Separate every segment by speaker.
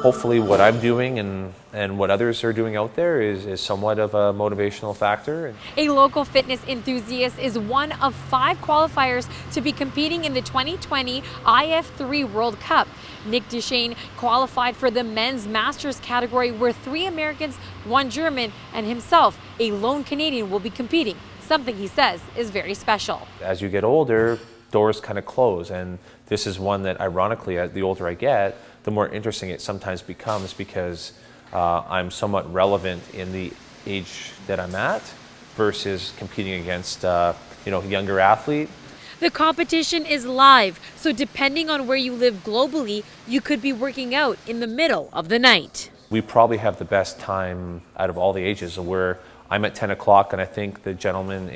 Speaker 1: hopefully what I'm doing and what others are doing out there is somewhat of a motivational factor.
Speaker 2: A local fitness enthusiast is one of 5 qualifiers to be competing in the 2020 iF3 World Cup. Nick Duchesne qualified for the men's masters category, where 3 Americans, 1 German, and himself, a lone Canadian, will be competing, something he says is very special.
Speaker 1: As you get older, doors kind of close, and this is one that, ironically, the older I get, the more interesting it sometimes becomes, because I'm somewhat relevant in the age that I'm at versus competing against a younger athlete.
Speaker 2: The competition is live, so depending on where you live globally, you could be working out in the middle of the night.
Speaker 1: We probably have the best time out of all the ages, where I'm at 10 o'clock, and I think the gentlemen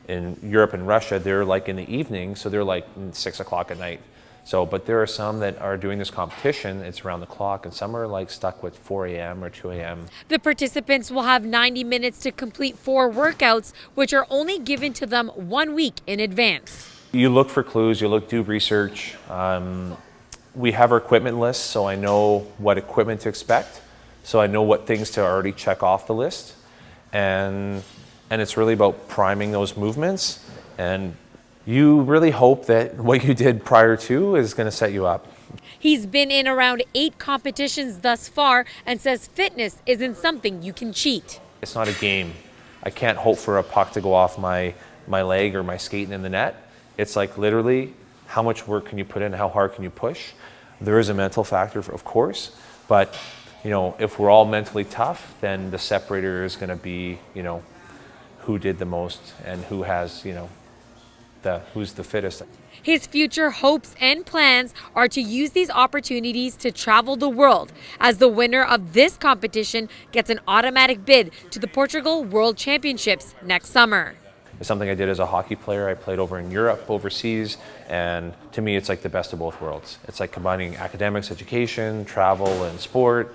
Speaker 1: in Europe and Russia, they're like in the evening, so they're like 6 o'clock at night. So, but there are some that are doing this competition, it's around the clock, and some are like stuck with 4 a.m. or 2 a.m.
Speaker 2: The participants will have 90 minutes to complete 4 workouts, which are only given to them 1 week in advance.
Speaker 1: You look for clues, do research. We have our equipment list, so I know what equipment to expect. So I know what things to already check off the list. And it's really about priming those movements, and you really hope that what you did prior to is going to set you up.
Speaker 2: He's been in around 8 competitions thus far and says fitness isn't something you can cheat.
Speaker 1: It's not a game. I can't hope for a puck to go off my leg or my skating in the net. It's like literally, how much work can you put in, how hard can you push? There is a mental factor, of course, but if we're all mentally tough, then the separator is going to be, who did the most and who has, who's the fittest.
Speaker 2: His future hopes and plans are to use these opportunities to travel the world, as the winner of this competition gets an automatic bid to the Portugal World Championships next summer.
Speaker 1: It's something I did as a hockey player. I played over in Europe, overseas, and to me it's like the best of both worlds. It's like combining academics, education, travel, and sport.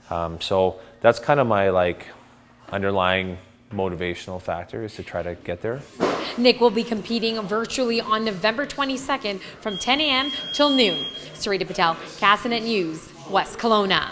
Speaker 1: So that's kind of my underlying motivational factor, is to try to get there.
Speaker 2: Nick will be competing virtually on November 22nd from 10 a.m. till noon. Sarita Patel, Cassinet News, West Kelowna.